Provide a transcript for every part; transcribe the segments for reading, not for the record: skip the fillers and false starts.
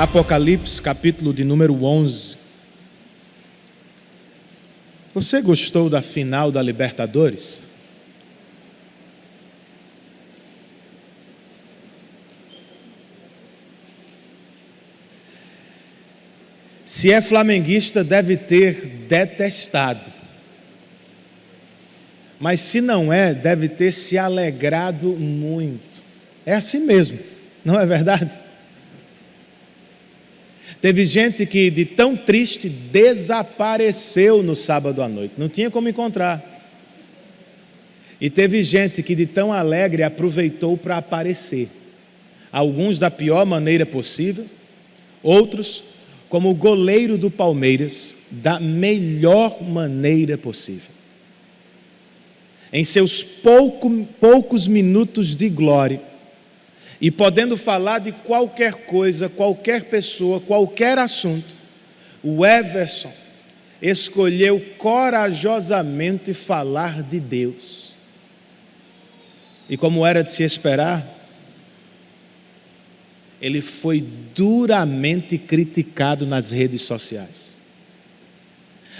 Apocalipse, capítulo de número 11. Você gostou da final da Libertadores? Se é flamenguista, deve ter detestado. Mas se não é, deve ter se alegrado muito. É assim mesmo, não é verdade? Teve gente que de tão triste desapareceu no sábado à noite, não tinha como encontrar. E teve gente que de tão alegre aproveitou para aparecer. Alguns da pior maneira possível, outros como o goleiro do Palmeiras, da melhor maneira possível. Em seus poucos minutos de glória, e podendo falar de qualquer coisa, qualquer pessoa, qualquer assunto, o Everson escolheu corajosamente falar de Deus. E como era de se esperar, ele foi duramente criticado nas redes sociais.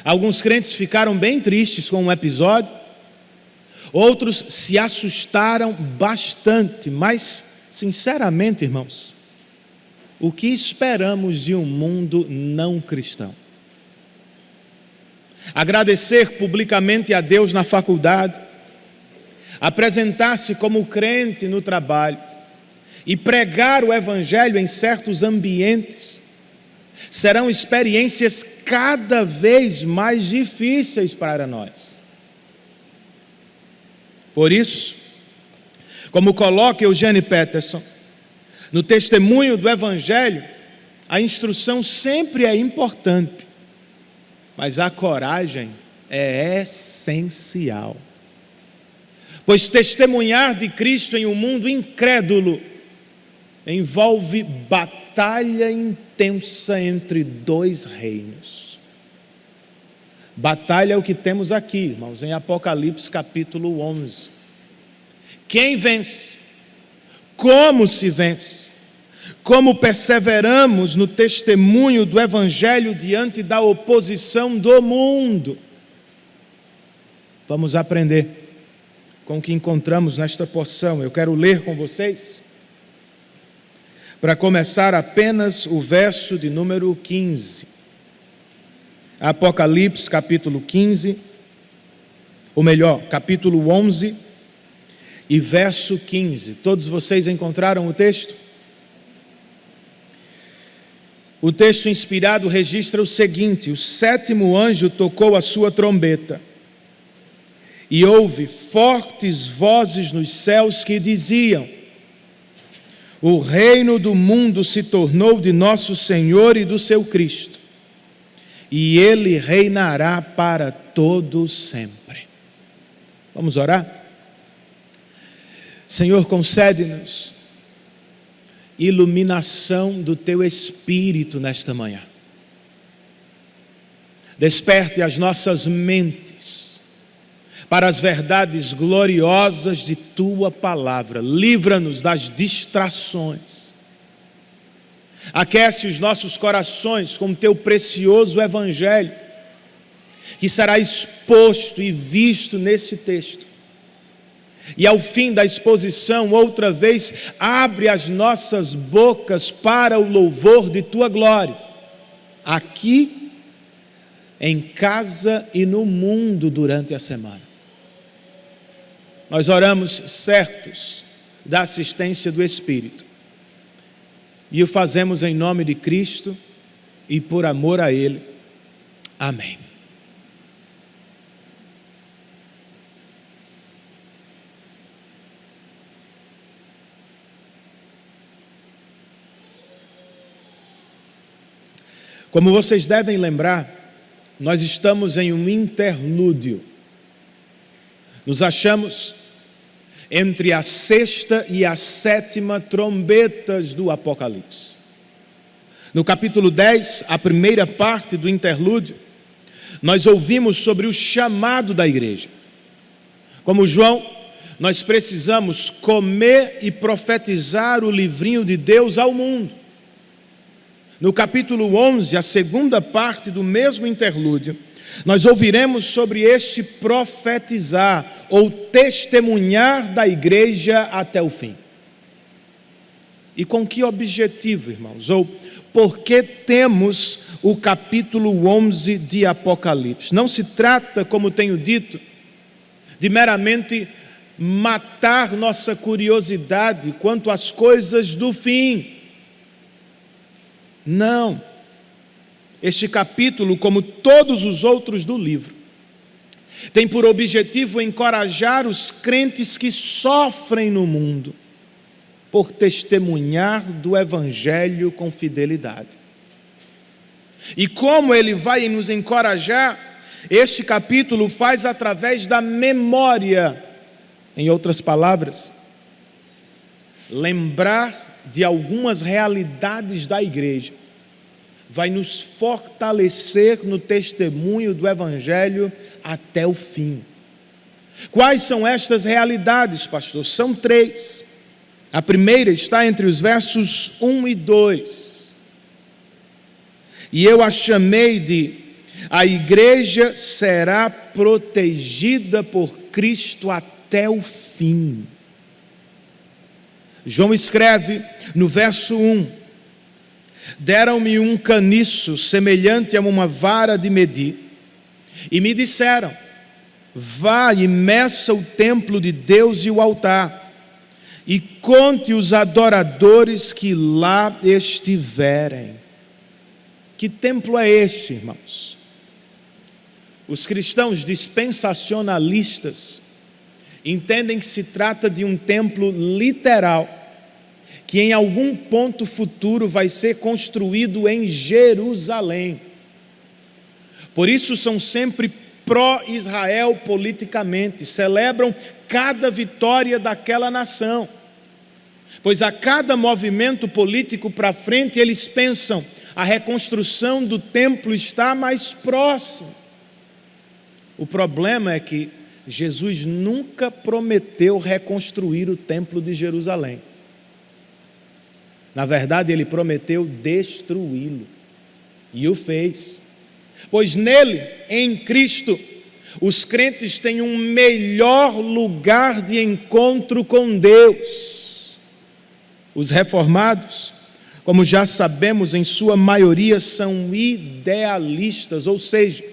Alguns crentes ficaram bem tristes com o episódio, outros se assustaram bastante, mas, sinceramente, irmãos, o que esperamos de um mundo não cristão? Agradecer publicamente a Deus na faculdade, apresentar-se como crente no trabalho e pregar o Evangelho em certos ambientes serão experiências cada vez mais difíceis para nós. Por isso, como coloca Eugene Peterson, no testemunho do Evangelho, a instrução sempre é importante, mas a coragem é essencial. Pois testemunhar de Cristo em um mundo incrédulo envolve batalha intensa entre dois reinos. Batalha é o que temos aqui, irmãos, em Apocalipse capítulo 11. Quem vence? Como se vence? Como perseveramos no testemunho do Evangelho diante da oposição do mundo? Vamos aprender com o que encontramos nesta porção. Eu quero ler com vocês, para começar, apenas o verso de número 15. Apocalipse, capítulo 15, ou melhor, capítulo 11 e verso 15. Todos vocês encontraram o texto? O texto inspirado registra o seguinte: o sétimo anjo tocou a sua trombeta, e houve fortes vozes nos céus que diziam: o reino do mundo se tornou de nosso Senhor e do seu Cristo, e ele reinará para todo sempre. Vamos orar? Senhor, concede-nos iluminação do teu Espírito nesta manhã. Desperte as nossas mentes para as verdades gloriosas de tua palavra. Livra-nos das distrações. Aquece os nossos corações com o teu precioso Evangelho, que será exposto e visto nesse texto. E ao fim da exposição, outra vez, abre as nossas bocas para o louvor de tua glória, aqui, em casa e no mundo durante a semana. Nós oramos certos da assistência do Espírito, e o fazemos em nome de Cristo e por amor a Ele. Amém. Como vocês devem lembrar, nós estamos em um interlúdio. Nos achamos entre a sexta e a sétima trombetas do Apocalipse. No capítulo 10, a primeira parte do interlúdio, nós ouvimos sobre o chamado da igreja. Como João, nós precisamos comer e profetizar o livrinho de Deus ao mundo. no capítulo 11, a segunda parte do mesmo interlúdio, nós ouviremos sobre este profetizar ou testemunhar da igreja até o fim. E com que objetivo, irmãos? Ou por que temos o capítulo 11 de Apocalipse? Não se trata, como tenho dito, de meramente matar nossa curiosidade quanto às coisas do fim. Não. Este capítulo, como todos os outros do livro, tem por objetivo encorajar os crentes que sofrem no mundo por testemunhar do Evangelho com fidelidade. E como ele vai nos encorajar, este capítulo faz através da memória. Em outras palavras, lembrar de algumas realidades da igreja vai nos fortalecer no testemunho do Evangelho até o fim. Quais são estas realidades, pastor? São 3. A primeira está entre os versos 1 e 2. E eu a chamei de: a igreja será protegida por Cristo até o fim. João escreve no verso 1: deram-me um caniço semelhante a uma vara de medir, e me disseram: vá e meça o templo de Deus e o altar, e conte os adoradores que lá estiverem. Que templo é este, irmãos? Os cristãos dispensacionalistas entendem que se trata de um templo literal, que em algum ponto futuro vai ser construído em Jerusalém. Por isso são sempre pró-Israel politicamente, celebram cada vitória daquela nação, pois a cada movimento político para frente eles pensam: a reconstrução do templo está mais próxima. O problema é que Jesus nunca prometeu reconstruir o templo de Jerusalém. Na verdade, ele prometeu destruí-lo, e o fez. Pois nele, em Cristo, os crentes têm um melhor lugar de encontro com Deus. Os reformados, como já sabemos, em sua maioria são idealistas, ou seja,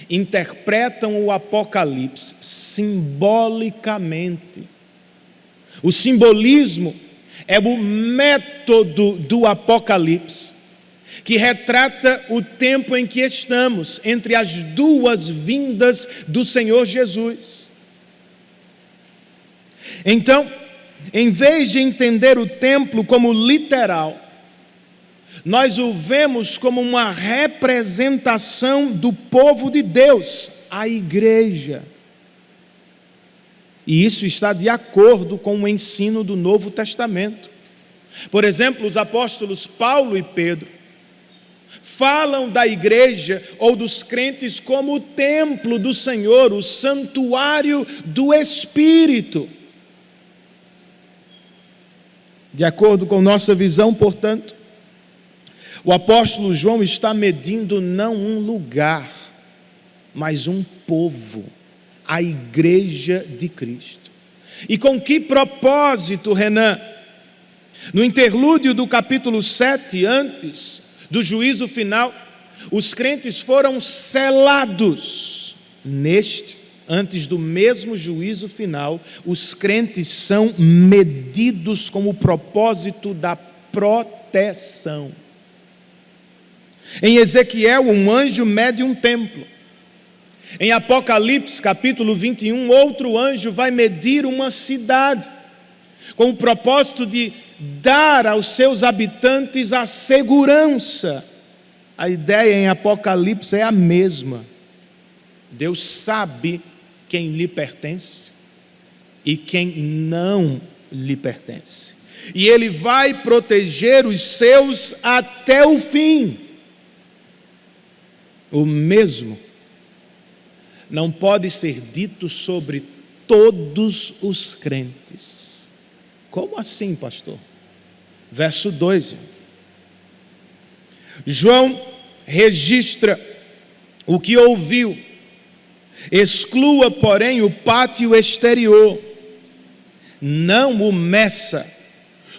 interpretam o Apocalipse simbolicamente. O simbolismo é o método do Apocalipse, que retrata o tempo em que estamos, entre as duas vindas do Senhor Jesus. Então, em vez de entender o templo como literal, nós o vemos como uma representação do povo de Deus, a igreja. E isso está de acordo com o ensino do Novo Testamento. Por exemplo, os apóstolos Paulo e Pedro falam da igreja ou dos crentes como o templo do Senhor, o santuário do Espírito. De acordo com nossa visão, portanto, o apóstolo João está medindo não um lugar, mas um povo, a igreja de Cristo. E com que propósito, Renan? No interlúdio do capítulo 7, antes do juízo final, os crentes foram selados. Neste, antes do mesmo juízo final, os crentes são medidos com o propósito da proteção. Em Ezequiel, um anjo mede um templo. Em Apocalipse, capítulo 21, outro anjo vai medir uma cidade, com o propósito de dar aos seus habitantes a segurança. A ideia em Apocalipse é a mesma. Deus sabe quem lhe pertence e quem não lhe pertence. E Ele vai proteger os seus até o fim. O mesmo não pode ser dito sobre todos os crentes. Como assim, pastor? Verso 2. João registra o que ouviu. Exclua, porém, o pátio exterior, não o meça,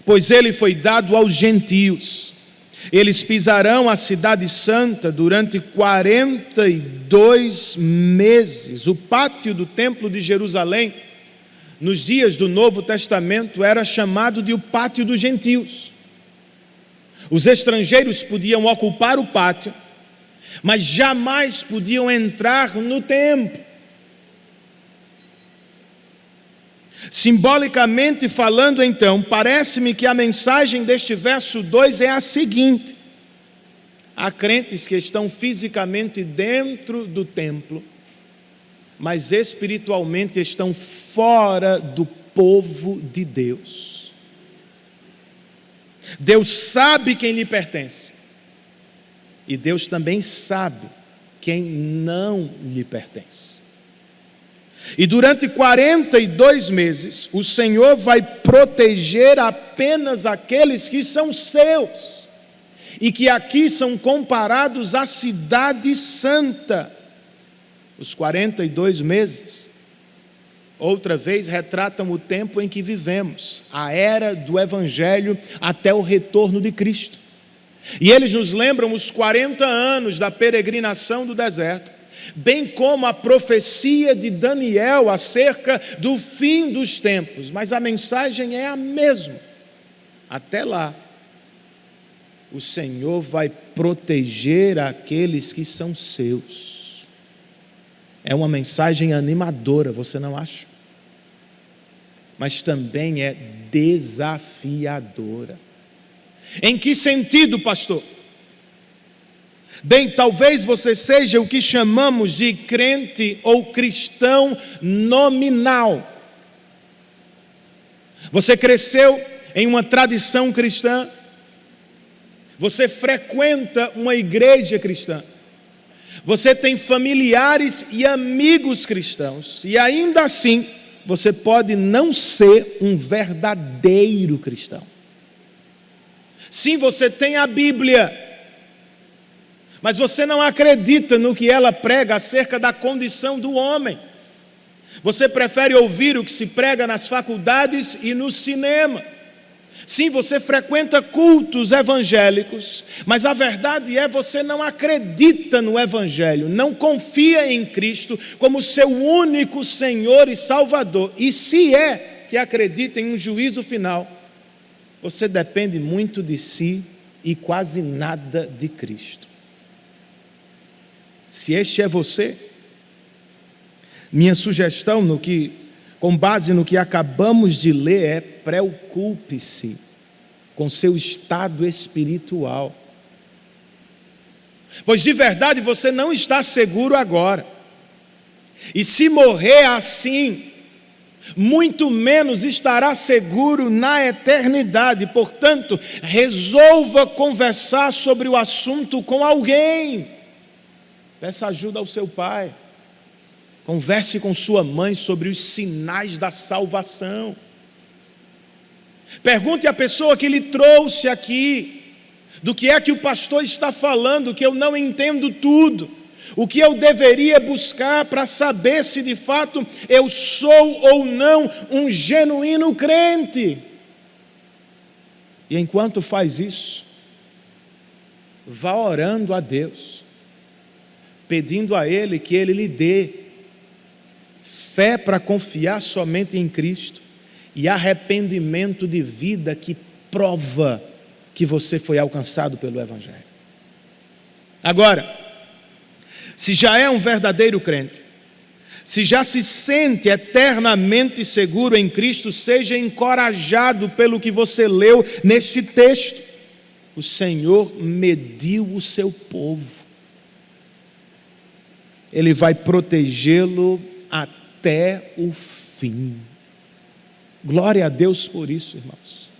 pois ele foi dado aos gentios. Eles pisarão a cidade santa durante 42 meses. O pátio do templo de Jerusalém, nos dias do Novo Testamento, era chamado de o pátio dos gentios. Os estrangeiros podiam ocupar o pátio, mas jamais podiam entrar no templo. Simbolicamente falando, então, parece-me que a mensagem deste verso 2 é a seguinte: há crentes que estão fisicamente dentro do templo, mas espiritualmente estão fora do povo de Deus. Deus sabe quem lhe pertence, e Deus também sabe quem não lhe pertence. E durante 42 meses, o Senhor vai proteger apenas aqueles que são seus, e que aqui são comparados à cidade santa. Os 42 meses, outra vez, retratam o tempo em que vivemos, a era do Evangelho até o retorno de Cristo. E eles nos lembram os 40 anos da peregrinação do deserto, bem como a profecia de Daniel acerca do fim dos tempos. Mas a mensagem é a mesma. Até lá, o Senhor vai proteger aqueles que são seus. É uma mensagem animadora, você não acha? Mas também é desafiadora. Em que sentido, pastor? Bem, talvez você seja o que chamamos de crente ou cristão nominal. Você cresceu em uma tradição cristã, você frequenta uma igreja cristã, você tem familiares e amigos cristãos, e ainda assim você pode não ser um verdadeiro cristão. Sim, você tem a Bíblia, mas você não acredita no que ela prega acerca da condição do homem. Você prefere ouvir o que se prega nas faculdades e no cinema. Sim, você frequenta cultos evangélicos, mas a verdade é, você não acredita no Evangelho, não confia em Cristo como seu único Senhor e Salvador. E se é que acredita em um juízo final, você depende muito de si e quase nada de Cristo. Se este é você, minha sugestão com base no que acabamos de ler é: preocupe-se com seu estado espiritual. Pois de verdade você não está seguro agora. E se morrer assim, muito menos estará seguro na eternidade. Portanto, resolva conversar sobre o assunto com alguém. Peça ajuda ao seu pai. Converse com sua mãe sobre os sinais da salvação. Pergunte à pessoa que lhe trouxe aqui do que é que o pastor está falando, que eu não entendo tudo. O que eu deveria buscar para saber se de fato eu sou ou não um genuíno crente. E enquanto faz isso, vá orando a Deus, pedindo a Ele que Ele lhe dê fé para confiar somente em Cristo e arrependimento de vida que prova que você foi alcançado pelo Evangelho. Agora, se já é um verdadeiro crente, se já se sente eternamente seguro em Cristo, seja encorajado pelo que você leu neste texto. O Senhor mediu o seu povo. Ele vai protegê-lo até o fim. Glória a Deus por isso, irmãos.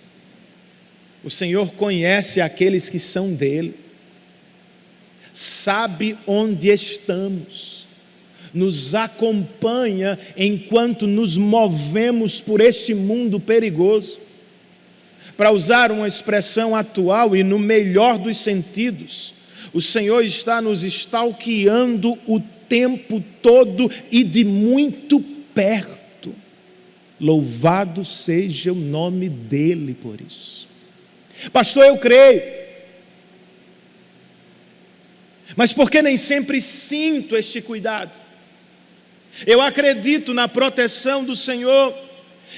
O Senhor conhece aqueles que são dele, sabe onde estamos, nos acompanha enquanto nos movemos por este mundo perigoso. Para usar uma expressão atual e no melhor dos sentidos, o Senhor está nos stalkeando o tempo todo e de muito perto. Louvado seja o nome dEle por isso. Pastor, eu creio, mas por que nem sempre sinto este cuidado? Eu acredito na proteção do Senhor,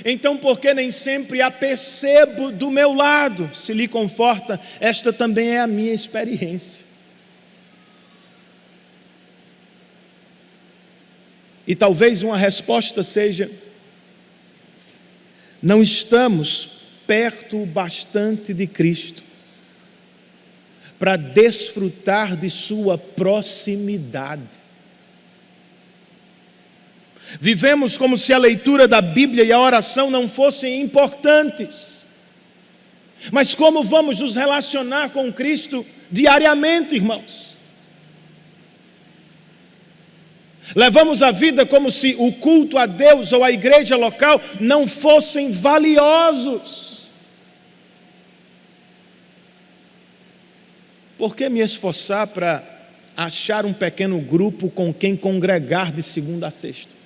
então por que nem sempre a percebo do meu lado? Se lhe conforta, esta também é a minha experiência. E talvez uma resposta seja: não estamos perto o bastante de Cristo para desfrutar de sua proximidade. Vivemos como se a leitura da Bíblia e a oração não fossem importantes. Mas como vamos nos relacionar com Cristo diariamente, irmãos? Levamos a vida como se o culto a Deus ou a igreja local não fossem valiosos. Por que me esforçar para achar um pequeno grupo com quem congregar de segunda a sexta?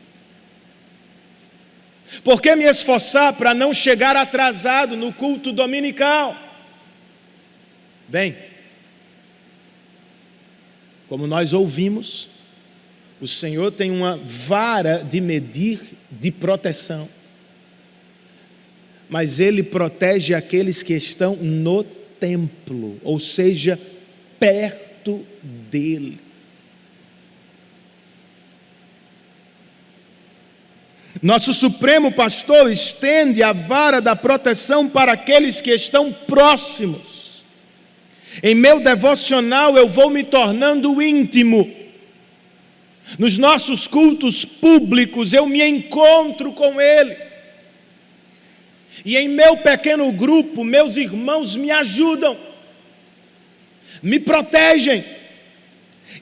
Por que me esforçar para não chegar atrasado no culto dominical? Bem, como nós ouvimos, o Senhor tem uma vara de medir de proteção, mas Ele protege aqueles que estão no templo, ou seja, perto dEle. Nosso Supremo Pastor estende a vara da proteção para aqueles que estão próximos. Em meu devocional eu vou me tornando íntimo. Nos nossos cultos públicos eu me encontro com Ele. E em meu pequeno grupo, meus irmãos me ajudam, me protegem,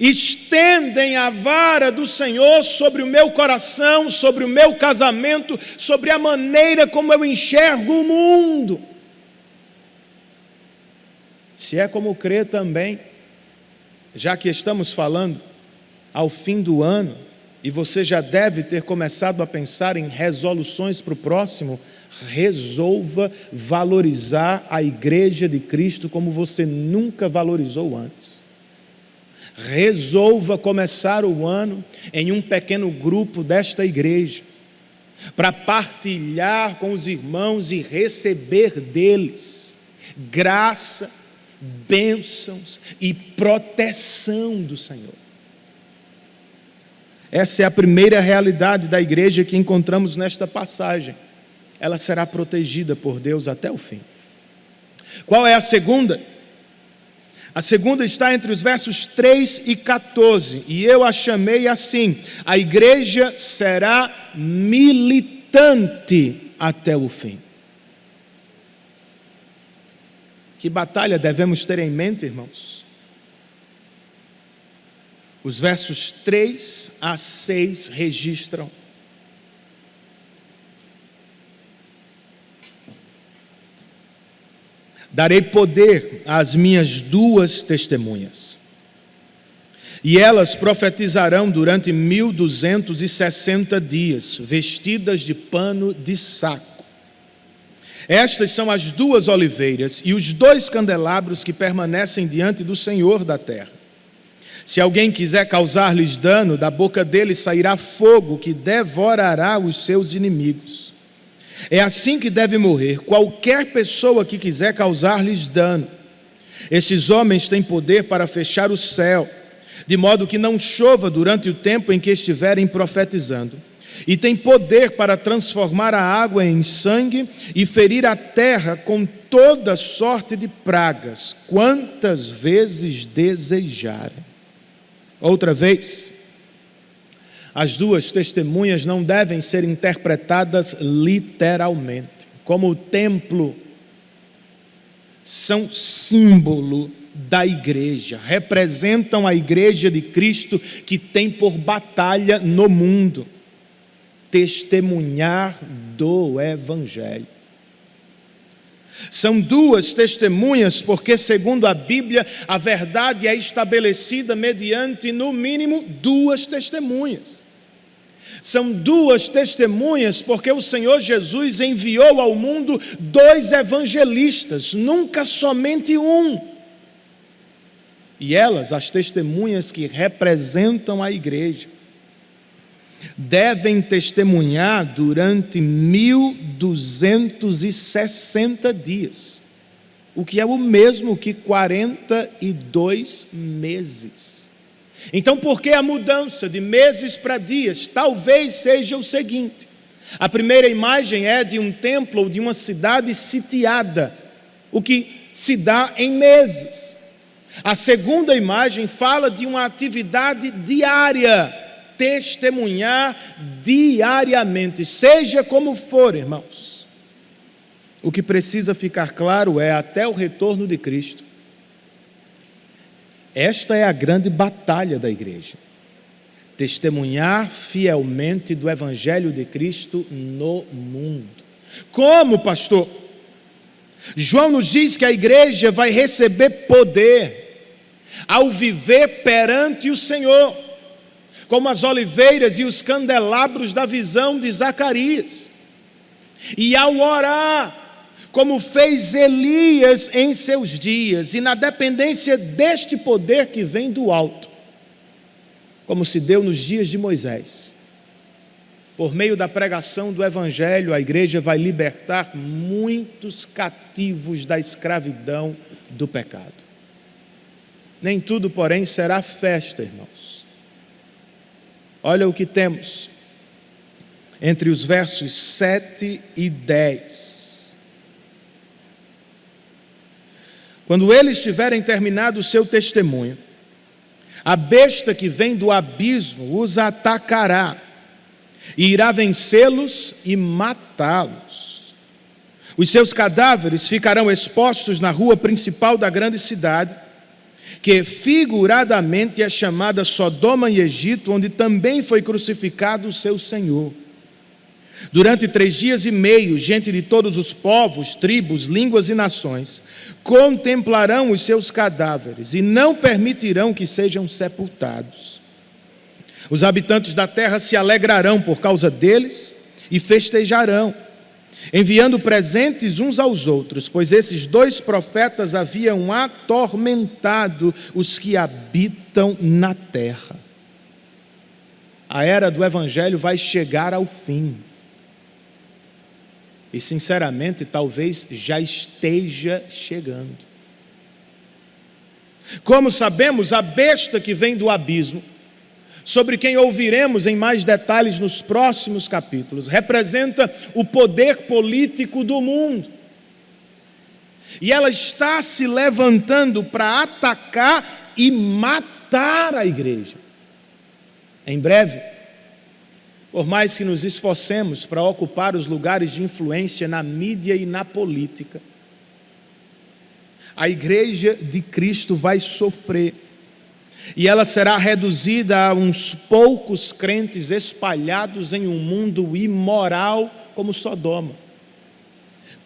estendem a vara do Senhor sobre o meu coração, sobre o meu casamento, sobre a maneira como eu enxergo o mundo. Se é como crer também, já que estamos falando ao fim do ano, e você já deve ter começado a pensar em resoluções para o próximo, resolva valorizar a igreja de Cristo como você nunca valorizou antes. Resolva começar o ano em um pequeno grupo desta igreja, para partilhar com os irmãos e receber deles graça, bênçãos e proteção do Senhor. Essa é a primeira realidade da igreja que encontramos nesta passagem. Ela será protegida por Deus até o fim. Qual é a segunda? A segunda está entre os versos 3 e 14, e eu a chamei assim: a igreja será militante até o fim. Que batalha devemos ter em mente, irmãos? Os versos 3 a 6 registram: darei poder às minhas 2 testemunhas, e elas profetizarão durante 1260 dias, vestidas de pano de saco. Estas são as 2 oliveiras e os 2 candelabros que permanecem diante do Senhor da terra. Se alguém quiser causar-lhes dano, da boca deles sairá fogo que devorará os seus inimigos. É assim que deve morrer qualquer pessoa que quiser causar-lhes dano. Estes homens têm poder para fechar o céu, de modo que não chova durante o tempo em que estiverem profetizando. E têm poder para transformar a água em sangue e ferir a terra com toda sorte de pragas, quantas vezes desejarem. Outra vez, as 2 testemunhas não devem ser interpretadas literalmente, como o templo são símbolo da igreja, representam a igreja de Cristo que tem por batalha no mundo testemunhar do Evangelho. São duas testemunhas, porque, segundo a Bíblia, a verdade é estabelecida mediante, no mínimo, duas testemunhas. São duas testemunhas, porque o Senhor Jesus enviou ao mundo dois evangelistas, nunca somente um. E elas, as testemunhas que representam a igreja, devem testemunhar durante 1260 dias, o que é o mesmo que 42 meses. Então, por que a mudança de meses para dias? Talvez seja o seguinte: a primeira imagem é de um templo ou de uma cidade sitiada, o que se dá em meses. A segunda imagem fala de uma atividade diária, testemunhar diariamente, seja como for, irmãos. O que precisa ficar claro é, até o retorno de Cristo, esta é a grande batalha da igreja: testemunhar fielmente do Evangelho de Cristo no mundo. Como, pastor? João nos diz que a igreja vai receber poder ao viver perante o Senhor, como as oliveiras e os candelabros da visão de Zacarias, e ao orar, como fez Elias em seus dias, e na dependência deste poder que vem do alto, como se deu nos dias de Moisés. Por meio da pregação do Evangelho, a igreja vai libertar muitos cativos da escravidão do pecado. Nem tudo, porém, será festa, irmãos. Olha o que temos entre os versos 7 e 10. Quando eles tiverem terminado o seu testemunho, a besta que vem do abismo os atacará, e irá vencê-los e matá-los. Os seus cadáveres ficarão expostos na rua principal da grande cidade, que figuradamente é chamada Sodoma e Egito, onde também foi crucificado o seu Senhor. Durante 3 dias e meio, gente de todos os povos, tribos, línguas e nações contemplarão os seus cadáveres e não permitirão que sejam sepultados. Os habitantes da terra se alegrarão por causa deles e festejarão, enviando presentes uns aos outros, pois esses 2 profetas haviam atormentado os que habitam na terra. A era do Evangelho vai chegar ao fim. E, sinceramente, talvez já esteja chegando. Como sabemos, a besta que vem do abismo, sobre quem ouviremos em mais detalhes nos próximos capítulos, representa o poder político do mundo. E ela está se levantando para atacar e matar a igreja. Em breve, por mais que nos esforcemos para ocupar os lugares de influência na mídia e na política, a igreja de Cristo vai sofrer, e ela será reduzida a uns poucos crentes espalhados em um mundo imoral como Sodoma,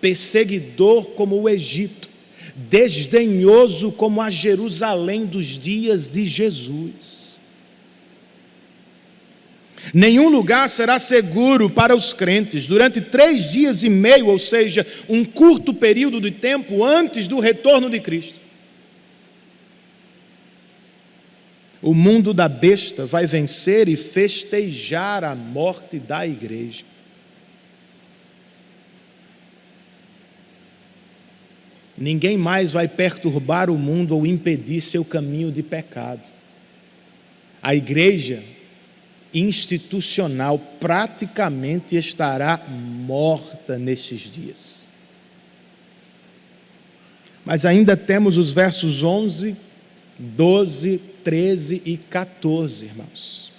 perseguidor como o Egito, desdenhoso como a Jerusalém dos dias de Jesus. Nenhum lugar será seguro para os crentes durante 3 dias e meio, ou seja, um curto período de tempo antes do retorno de Cristo. O mundo da besta vai vencer e festejar a morte da igreja. Ninguém mais vai perturbar o mundo ou impedir seu caminho de pecado. A igreja institucional praticamente estará morta nestes dias. Mas ainda temos os versos 11, 12, 13 e 14, irmãos,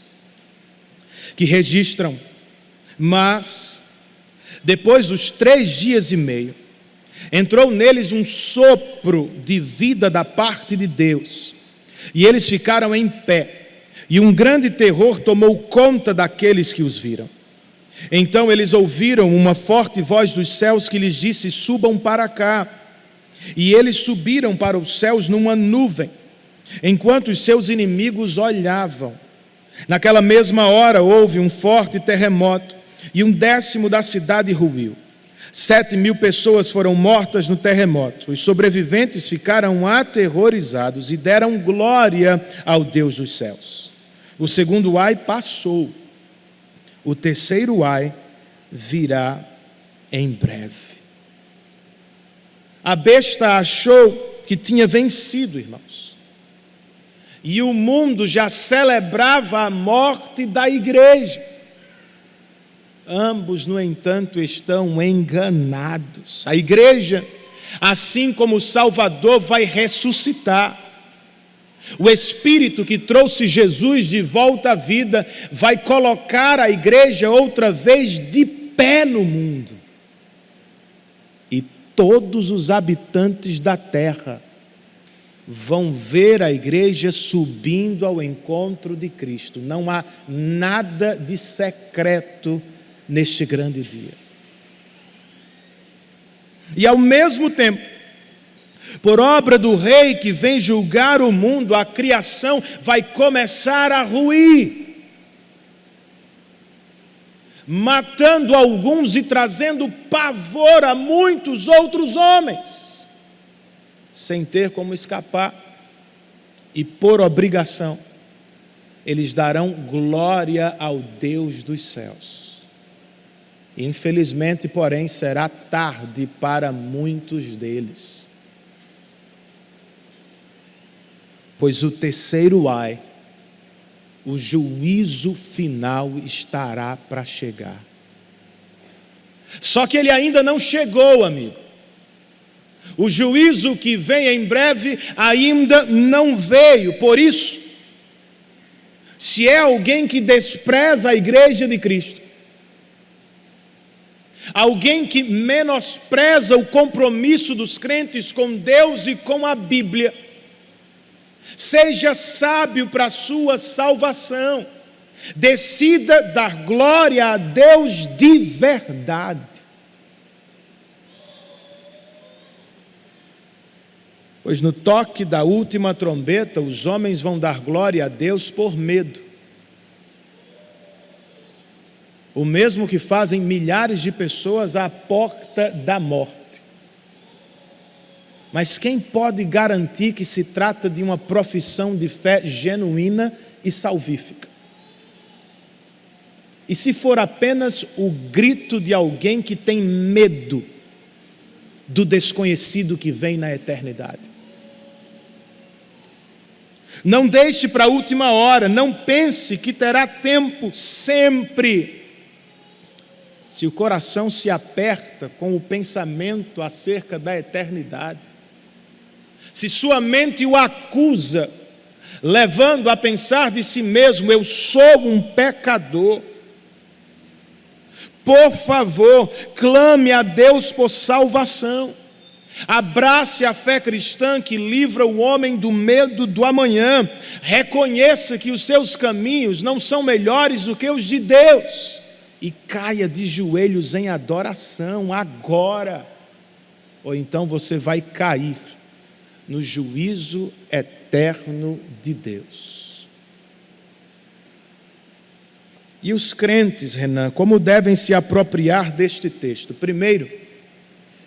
que registram: mas, depois dos 3 dias e meio, entrou neles um sopro de vida da parte de Deus, e eles ficaram em pé, e um grande terror tomou conta daqueles que os viram. Então eles ouviram uma forte voz dos céus que lhes disse: subam para cá. E eles subiram para os céus numa nuvem, enquanto os seus inimigos olhavam. Naquela mesma hora houve um forte terremoto, e 1/10 da cidade ruiu. 7.000 pessoas foram mortas no terremoto. Os sobreviventes ficaram aterrorizados e deram glória ao Deus dos céus. O segundo ai passou. O terceiro ai virá em breve. A besta achou que tinha vencido, irmãos. E o mundo já celebrava a morte da igreja. Ambos, no entanto, estão enganados. A igreja, assim como o Salvador, vai ressuscitar. O Espírito que trouxe Jesus de volta à vida vai colocar a igreja outra vez de pé no mundo. E todos os habitantes da terra vão ver a igreja subindo ao encontro de Cristo. Não há nada de secreto neste grande dia. E ao mesmo tempo, por obra do Rei que vem julgar o mundo, a criação vai começar a ruir, matando alguns e trazendo pavor a muitos outros homens, sem ter como escapar, e por obrigação, eles darão glória ao Deus dos céus. Infelizmente, porém, será tarde para muitos deles. Pois o terceiro ai, o juízo final estará para chegar. Só que ele ainda não chegou, amigo. O juízo que vem em breve ainda não veio. Por isso, se é alguém que despreza a igreja de Cristo, alguém que menospreza o compromisso dos crentes com Deus e com a Bíblia, seja sábio para a sua salvação. Decida dar glória a Deus de verdade. Pois no toque da última trombeta, os homens vão dar glória a Deus por medo. O mesmo que fazem milhares de pessoas à porta da morte. Mas quem pode garantir que se trata de uma profissão de fé genuína e salvífica? E se for apenas o grito de alguém que tem medo do desconhecido que vem na eternidade? Não deixe para a última hora, não pense que terá tempo sempre. Se o coração se aperta com o pensamento acerca da eternidade, se sua mente o acusa, levando a pensar de si mesmo: eu sou um pecador, por favor, clame a Deus por salvação. Abrace a fé cristã que livra o homem do medo do amanhã. Reconheça que os seus caminhos não são melhores do que os de Deus. E caia de joelhos em adoração agora. Ou então você vai cair no juízo eterno de Deus. E os crentes, Renan, como devem se apropriar deste texto? Primeiro,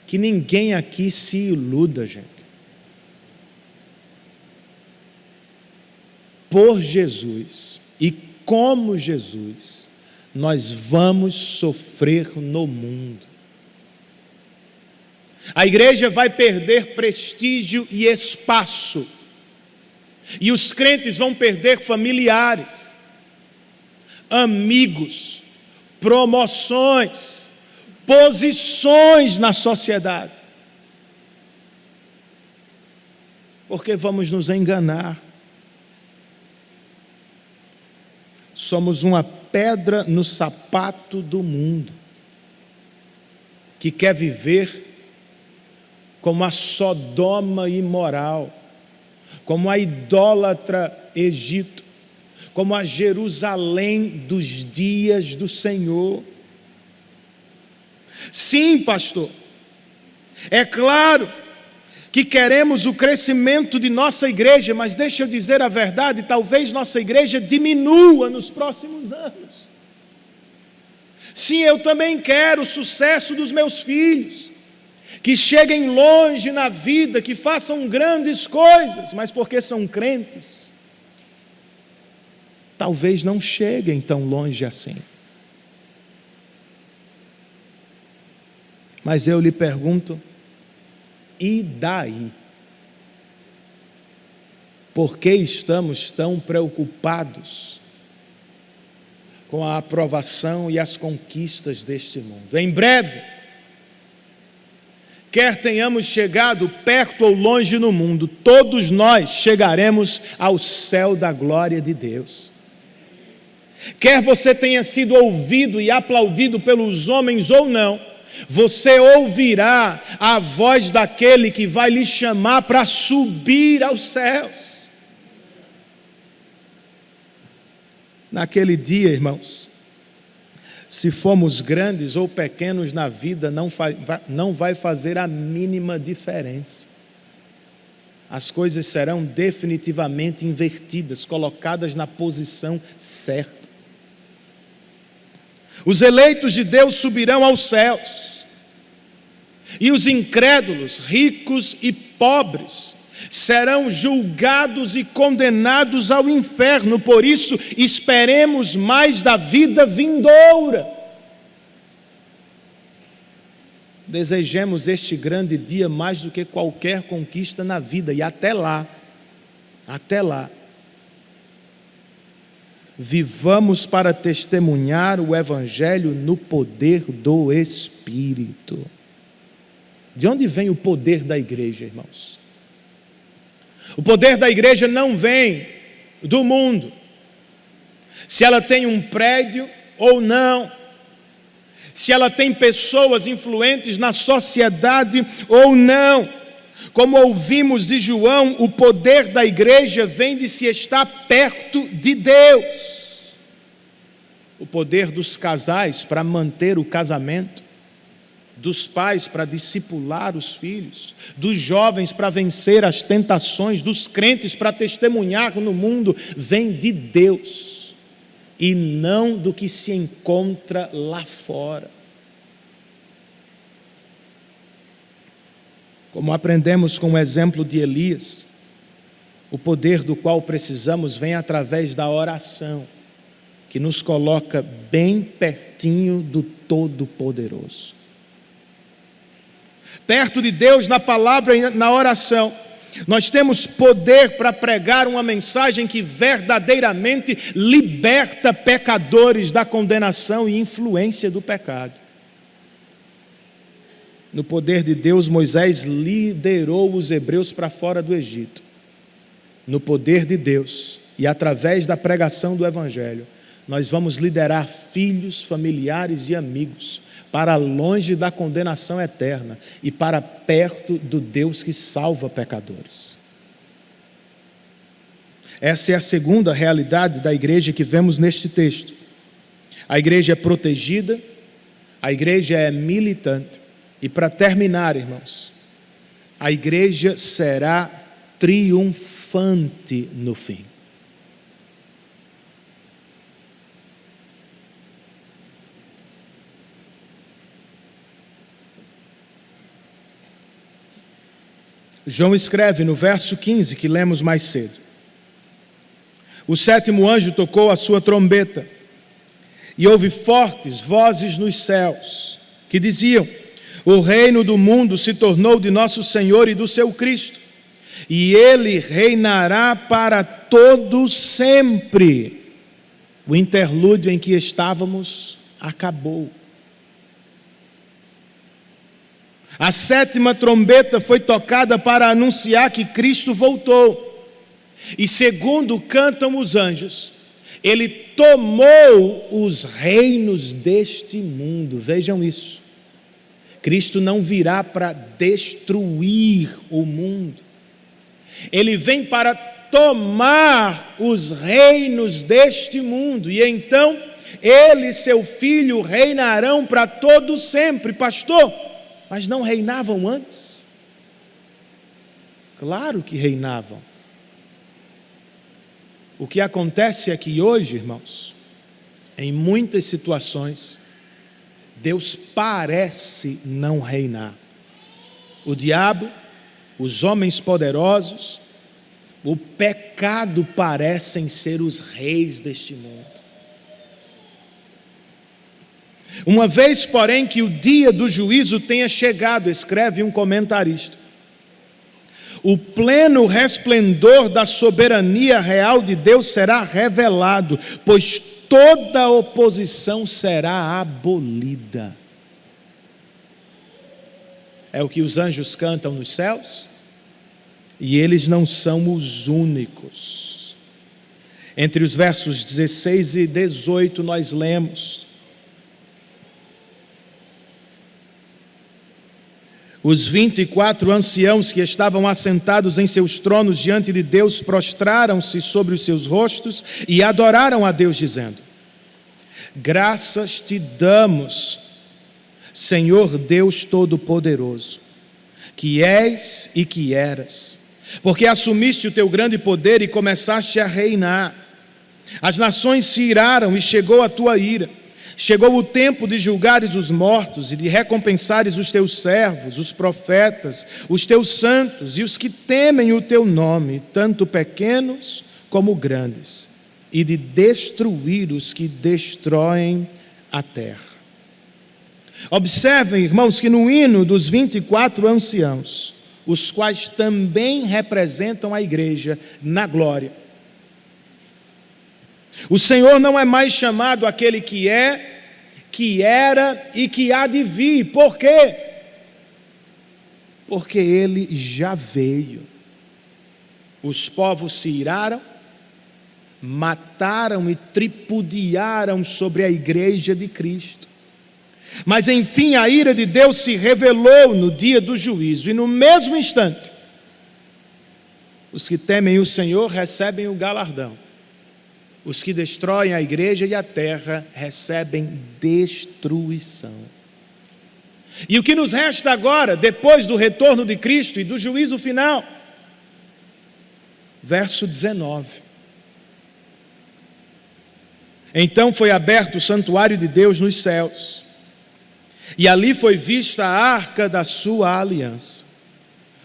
que ninguém aqui se iluda, gente. Por Jesus e como Jesus, nós vamos sofrer no mundo. A igreja vai perder prestígio e espaço. E os crentes vão perder familiares, amigos, promoções, posições na sociedade. Porque vamos nos enganar. Somos uma pedra no sapato do mundo, que quer viver como a Sodoma imoral, como a idólatra Egito, como a Jerusalém dos dias do Senhor. Sim, pastor, é claro que queremos o crescimento de nossa igreja, mas deixa eu dizer a verdade, talvez nossa igreja diminua nos próximos anos. Sim, eu também quero o sucesso dos meus filhos, que cheguem longe na vida, que façam grandes coisas, mas porque são crentes, talvez não cheguem tão longe assim. Mas eu lhe pergunto, e daí? Por que estamos tão preocupados com a aprovação e as conquistas deste mundo? Em breve, quer tenhamos chegado perto ou longe no mundo, todos nós chegaremos ao céu da glória de Deus. Quer você tenha sido ouvido e aplaudido pelos homens ou não, você ouvirá a voz daquele que vai lhe chamar para subir aos céus. Naquele dia, irmãos, se formos grandes ou pequenos na vida, não vai fazer a mínima diferença. As coisas serão definitivamente invertidas, colocadas na posição certa. Os eleitos de Deus subirão aos céus, e os incrédulos, ricos e pobres, serão julgados e condenados ao inferno. Por isso, esperemos mais da vida vindoura. Desejemos este grande dia mais do que qualquer conquista na vida, e até lá, vivamos para testemunhar o Evangelho no poder do Espírito. De onde vem o poder da igreja, irmãos? O poder da igreja não vem do mundo, se ela tem um prédio ou não, se ela tem pessoas influentes na sociedade ou não. Como ouvimos de João, o poder da igreja vem de se estar perto de Deus. O poder dos casais para manter o casamento, dos pais para discipular os filhos, dos jovens para vencer as tentações, dos crentes para testemunhar no mundo, vem de Deus, e não do que se encontra lá fora. Como aprendemos com o exemplo de Elias, o poder do qual precisamos vem através da oração, que nos coloca bem pertinho do Todo-Poderoso. Perto de Deus, na palavra e na oração, nós temos poder para pregar uma mensagem que verdadeiramente liberta pecadores da condenação e influência do pecado. No poder de Deus, Moisés liderou os hebreus para fora do Egito. No poder de Deus e através da pregação do Evangelho, nós vamos liderar filhos, familiares e amigos para longe da condenação eterna e para perto do Deus que salva pecadores. Essa é a segunda realidade da igreja que vemos neste texto. A igreja é protegida, a igreja é militante. E para terminar, irmãos, a igreja será triunfante no fim. João escreve no verso 15, que lemos mais cedo: o sétimo anjo tocou a sua trombeta, e houve fortes vozes nos céus, que diziam: o reino do mundo se tornou de nosso Senhor e do seu Cristo, e Ele reinará para todo sempre. O interlúdio em que estávamos acabou. A sétima trombeta foi tocada para anunciar que Cristo voltou. E segundo cantam os anjos, Ele tomou os reinos deste mundo. Vejam isso. Cristo não virá para destruir o mundo. Ele vem para tomar os reinos deste mundo. E então ele e seu filho reinarão para todo sempre. Pastor, mas não reinavam antes? Claro que reinavam. O que acontece é que hoje, irmãos, em muitas situações, Deus parece não reinar. O diabo, os homens poderosos, o pecado parecem ser os reis deste mundo. Uma vez, porém, que o dia do juízo tenha chegado, escreve um comentarista, o pleno resplendor da soberania real de Deus será revelado, pois toda oposição será abolida. É o que os anjos cantam nos céus, e eles não são os únicos. Entre os versos 16 e 18 nós lemos: os 24 anciãos que estavam assentados em seus tronos diante de Deus prostraram-se sobre os seus rostos e adoraram a Deus, dizendo: graças te damos, Senhor Deus Todo-Poderoso, que és e que eras, porque assumiste o teu grande poder e começaste a reinar. As nações se iraram e chegou a tua ira. Chegou o tempo de julgares os mortos e de recompensares os teus servos, os profetas, os teus santos e os que temem o teu nome, tanto pequenos como grandes, e de destruir os que destroem a terra. Observem, irmãos, que no hino dos 24 anciãos, os quais também representam a igreja na glória, o Senhor não é mais chamado aquele que é, que era e que há de vir. Por quê? Porque Ele já veio. Os povos se iraram, mataram e tripudiaram sobre a igreja de Cristo. Mas enfim a ira de Deus se revelou no dia do juízo, e no mesmo instante, os que temem o Senhor recebem o galardão. Os que destroem a igreja e a terra recebem destruição. E o que nos resta agora, depois do retorno de Cristo e do juízo final? Verso 19. Então foi aberto o santuário de Deus nos céus, e ali foi vista a arca da sua aliança.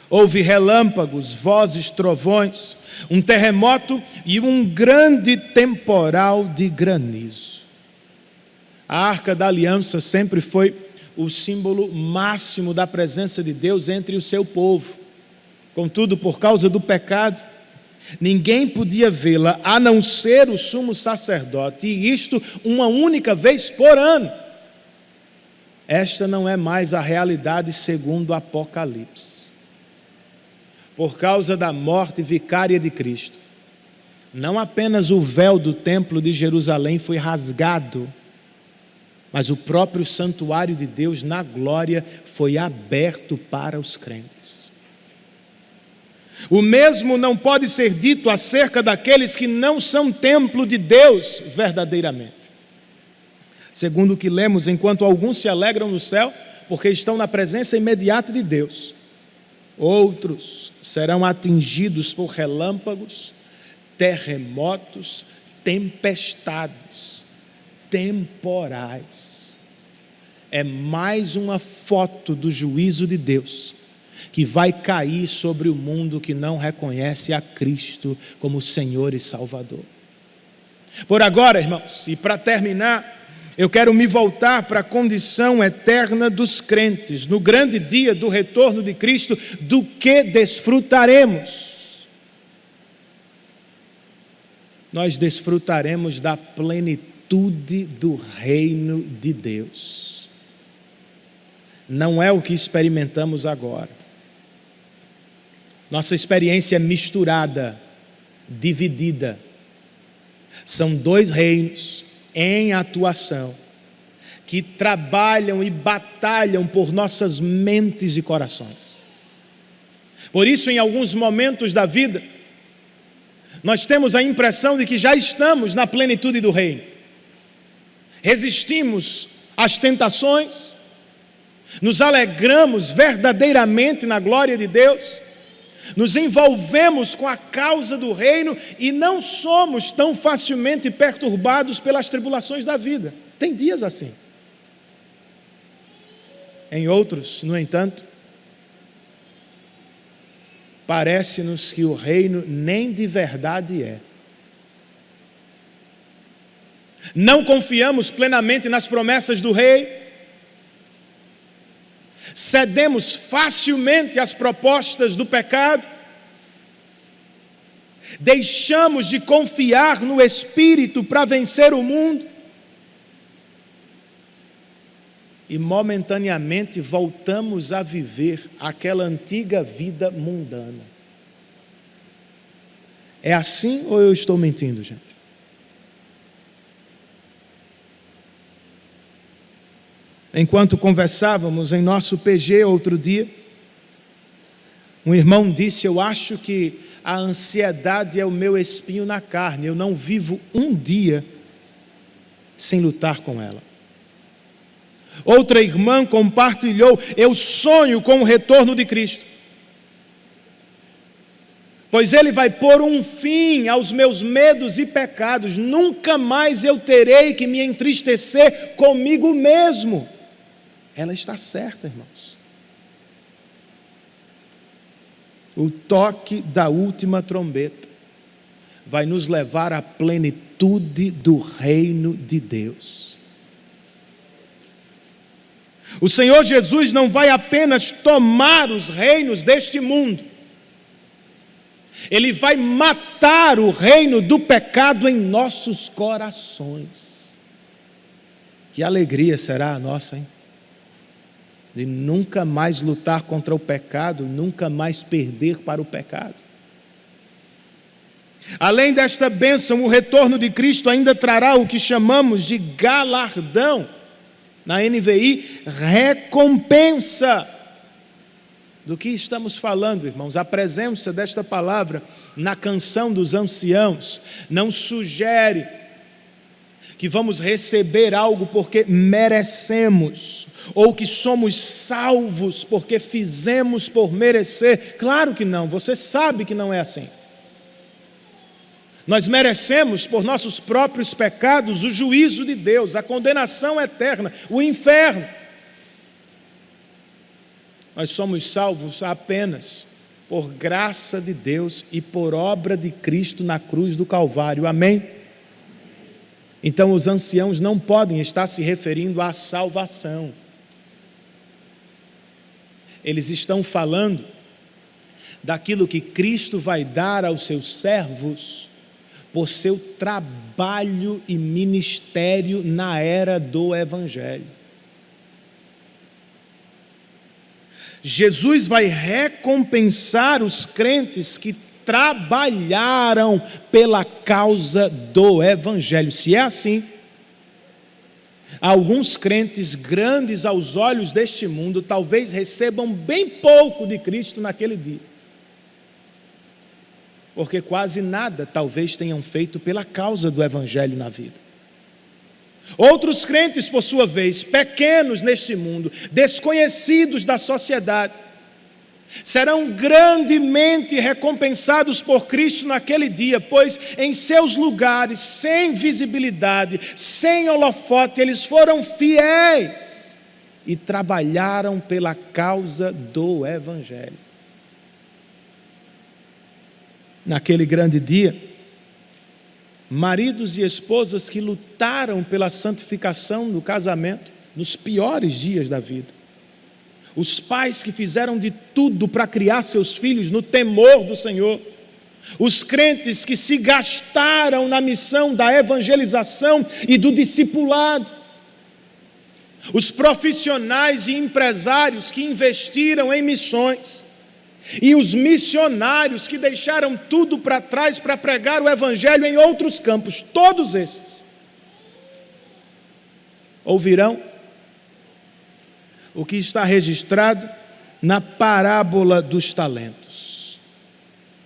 Houve relâmpagos, vozes, trovões, um terremoto e um grande temporal de granizo. A arca da aliança sempre foi o símbolo máximo da presença de Deus entre o seu povo. Contudo, por causa do pecado, ninguém podia vê-la a não ser o sumo sacerdote, e isto uma única vez por ano. Esta não é mais a realidade segundo o Apocalipse. Por causa da morte vicária de Cristo, não apenas o véu do templo de Jerusalém foi rasgado, mas o próprio santuário de Deus na glória foi aberto para os crentes. O mesmo não pode ser dito acerca daqueles que não são templo de Deus verdadeiramente. Segundo o que lemos, enquanto alguns se alegram no céu, porque estão na presença imediata de Deus, outros serão atingidos por relâmpagos, terremotos, tempestades temporais. É mais uma foto do juízo de Deus que vai cair sobre o mundo que não reconhece a Cristo como Senhor e Salvador. Por agora, irmãos, e para terminar, eu quero me voltar para a condição eterna dos crentes, no grande dia do retorno de Cristo, do que desfrutaremos. Nós desfrutaremos da plenitude do reino de Deus. Não é o que experimentamos agora. Nossa experiência é misturada, dividida. São dois reinos em atuação, que trabalham e batalham por nossas mentes e corações. Por isso, em alguns momentos da vida, nós temos a impressão de que já estamos na plenitude do reino. resistimos às tentações, nos alegramos verdadeiramente na glória de Deus, nos envolvemos com a causa do reino e não somos tão facilmente perturbados pelas tribulações da vida. Tem dias assim. Em outros, no entanto, parece-nos que o reino nem de verdade é. Não confiamos plenamente nas promessas do rei, cedemos facilmente às propostas do pecado, deixamos de confiar no Espírito para vencer o mundo e momentaneamente voltamos a viver aquela antiga vida mundana. É assim ou eu estou mentindo, gente? Enquanto conversávamos em nosso PG outro dia, um irmão disse: eu acho que a ansiedade é o meu espinho na carne, eu não vivo um dia sem lutar com ela. Outra irmã compartilhou: eu sonho com o retorno de Cristo, pois Ele vai pôr um fim aos meus medos e pecados, nunca mais eu terei que me entristecer comigo mesmo. Ela está certa, irmãos. O toque da última trombeta vai nos levar à plenitude do reino de Deus. O Senhor Jesus não vai apenas tomar os reinos deste mundo, Ele vai matar o reino do pecado em nossos corações. Que alegria será a nossa, hein? De nunca mais lutar contra o pecado, nunca mais perder para o pecado. Além desta bênção, o retorno de Cristo ainda trará o que chamamos de galardão. Na NVI, recompensa. Do que estamos falando, irmãos? A presença desta palavra na canção dos anciãos não sugere que vamos receber algo porque merecemos, ou que somos salvos porque fizemos por merecer. Claro que não, você sabe que não é assim. Nós merecemos por nossos próprios pecados o juízo de Deus, a condenação eterna, o inferno. Nós somos salvos apenas por graça de Deus e por obra de Cristo na cruz do Calvário. Amém? Então os anciãos não podem estar se referindo à salvação. Eles estão falando daquilo que Cristo vai dar aos seus servos por seu trabalho e ministério na era do Evangelho. Jesus vai recompensar os crentes que trabalharam pela causa do Evangelho. Se é assim, alguns crentes grandes aos olhos deste mundo talvez recebam bem pouco de Cristo naquele dia, porque quase nada talvez tenham feito pela causa do Evangelho na vida. Outros crentes, por sua vez, pequenos neste mundo, desconhecidos da sociedade, serão grandemente recompensados por Cristo naquele dia, pois em seus lugares, sem visibilidade, sem holofote, eles foram fiéis e trabalharam pela causa do Evangelho. Naquele grande dia, maridos e esposas que lutaram pela santificação do casamento nos piores dias da vida, os pais que fizeram de tudo para criar seus filhos no temor do Senhor, os crentes que se gastaram na missão da evangelização e do discipulado, os profissionais e empresários que investiram em missões, e os missionários que deixaram tudo para trás para pregar o Evangelho em outros campos, todos esses ouvirão o que está registrado na parábola dos talentos.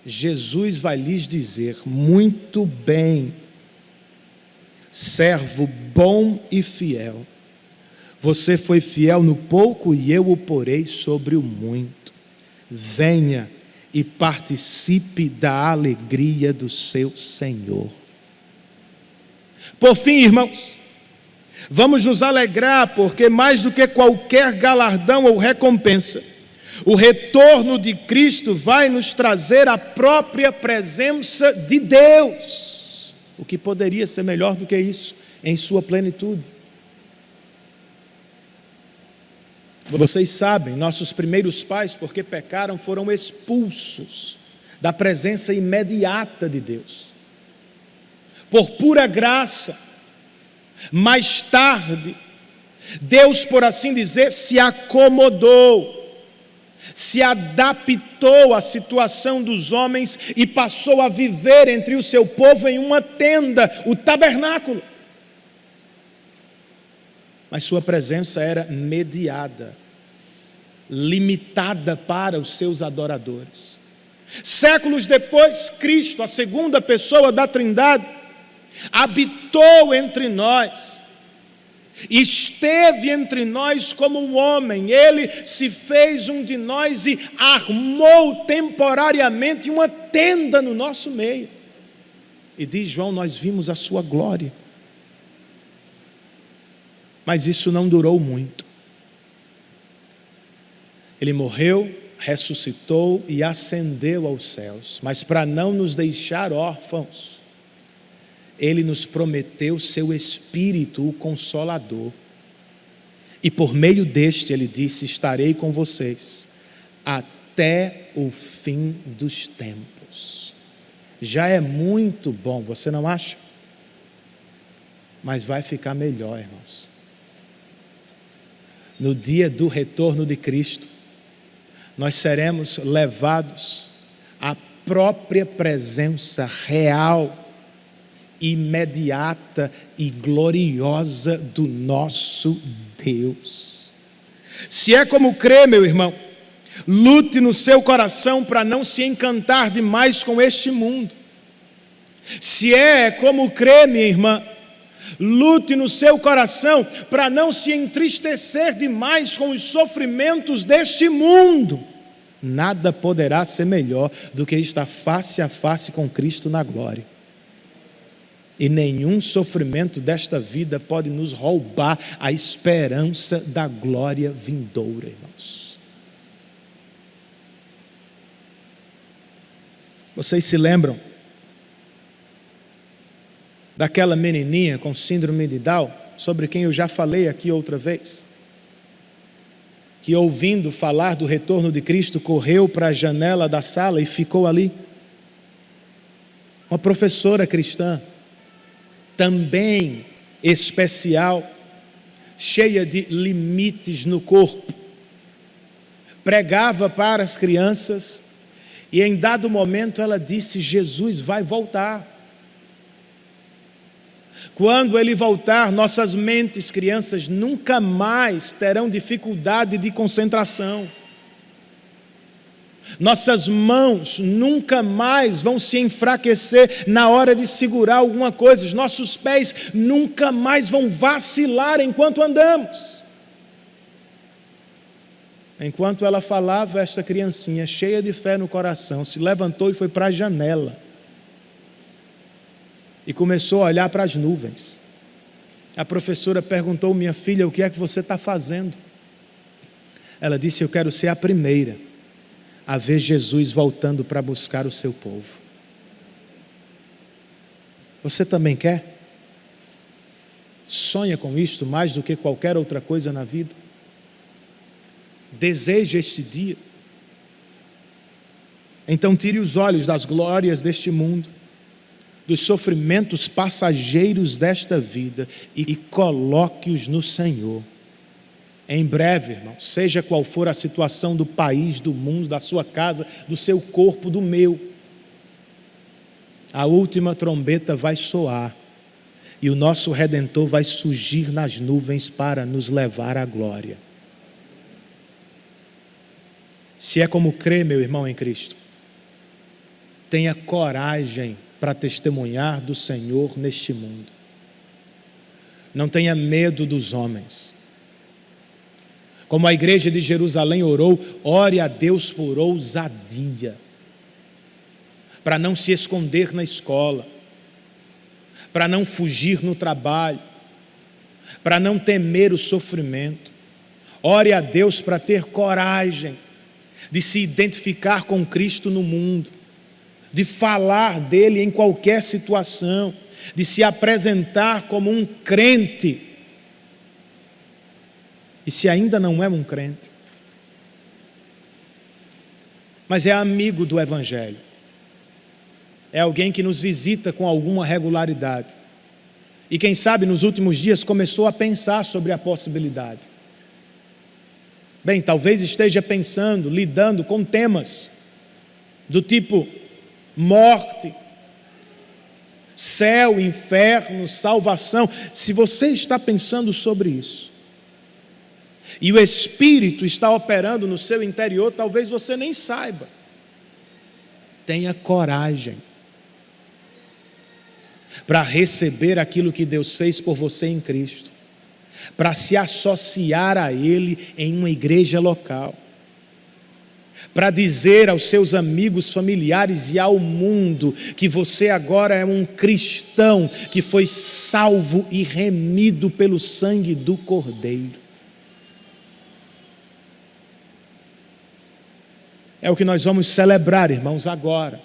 Jesus vai lhes dizer: muito bem, servo bom e fiel. Você foi fiel no pouco e eu o porei sobre o muito. Venha e participe da alegria do seu Senhor. Por fim, irmãos, vamos nos alegrar, porque mais do que qualquer galardão ou recompensa, o retorno de Cristo vai nos trazer a própria presença de Deus. O que poderia ser melhor do que isso em sua plenitude? Vocês sabem, nossos primeiros pais, porque pecaram, foram expulsos da presença imediata de Deus. Por pura graça, mais tarde, Deus, por assim dizer, se acomodou, se adaptou à situação dos homens e passou a viver entre o seu povo em uma tenda, o tabernáculo. Mas sua presença era mediada, limitada para os seus adoradores. Séculos depois, Cristo, a segunda pessoa da Trindade, habitou entre nós, esteve entre nós como um homem. Ele se fez um de nós e armou temporariamente uma tenda no nosso meio. E diz João, nós vimos a sua glória. Mas isso não durou muito. Ele morreu, ressuscitou e ascendeu aos céus. Mas para não nos deixar órfãos, Ele nos prometeu seu Espírito, o Consolador. E por meio deste, Ele disse, estarei com vocês até o fim dos tempos. Já é muito bom, você não acha? Mas vai ficar melhor, irmãos. No dia do retorno de Cristo, nós seremos levados à própria presença real, imediata e gloriosa do nosso Deus. Se é como crê, meu irmão, lute no seu coração para não se encantar demais com este mundo. Se é como crê, minha irmã, lute no seu coração para não se entristecer demais com os sofrimentos deste mundo. Nada poderá ser melhor do que estar face a face com Cristo na glória. E nenhum sofrimento desta vida pode nos roubar a esperança da glória vindoura, irmãos. Vocês se lembram daquela menininha com síndrome de Down, sobre quem eu já falei aqui outra vez, que ouvindo falar do retorno de Cristo, correu para a janela da sala e ficou ali? Uma professora cristã, também especial, cheia de limites no corpo, pregava para as crianças e em dado momento ela disse, Jesus vai voltar. Quando Ele voltar, nossas mentes, crianças, nunca mais terão dificuldade de concentração. Nossas mãos nunca mais vão se enfraquecer na hora de segurar alguma coisa. Os nossos pés nunca mais vão vacilar enquanto andamos. Enquanto ela falava, esta criancinha, cheia de fé no coração, se levantou e foi para a janela. E começou a olhar para as nuvens. A professora perguntou, minha filha, o que é que você está fazendo? Ela disse, eu quero ser a primeira a ver Jesus voltando para buscar o seu povo. Você também quer? Sonha com isto mais do que qualquer outra coisa na vida? Deseja este dia? Então tire os olhos das glórias deste mundo, dos sofrimentos passageiros desta vida e coloque-os no Senhor. Em breve, irmão, seja qual for a situação do país, do mundo, da sua casa, do seu corpo, do meu, a última trombeta vai soar e o nosso Redentor vai surgir nas nuvens para nos levar à glória. Se é como crê, meu irmão em Cristo, tenha coragem para testemunhar do Senhor neste mundo. Não tenha medo dos homens. Como a igreja de Jerusalém orou, ore a Deus por ousadia, para não se esconder na escola, para não fugir no trabalho, para não temer o sofrimento. Ore a Deus para ter coragem de se identificar com Cristo no mundo, de falar dele em qualquer situação, de se apresentar como um crente. E se ainda não é um crente, mas é amigo do Evangelho, é alguém que nos visita com alguma regularidade, e quem sabe nos últimos dias começou a pensar sobre a possibilidade. Bem, talvez esteja pensando, lidando com temas do tipo morte, céu, inferno, salvação. Se você está pensando sobre isso, e o Espírito está operando no seu interior, talvez você nem saiba. Tenha coragem para receber aquilo que Deus fez por você em Cristo, para se associar a Ele em uma igreja local, para dizer aos seus amigos, familiares e ao mundo que você agora é um cristão que foi salvo e remido pelo sangue do Cordeiro. É o que nós vamos celebrar, irmãos, agora.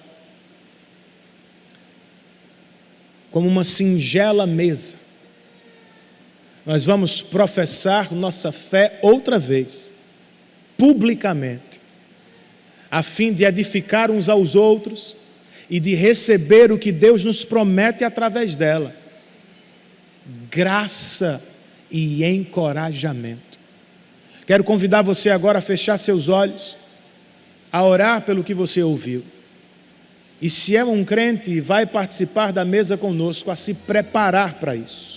Como uma singela mesa, nós vamos professar nossa fé outra vez, publicamente, a fim de edificar uns aos outros e de receber o que Deus nos promete através dela: graça e encorajamento. Quero convidar você agora a fechar seus olhos, a orar pelo que você ouviu. E se é um crente, vai participar da mesa conosco, a se preparar para isso.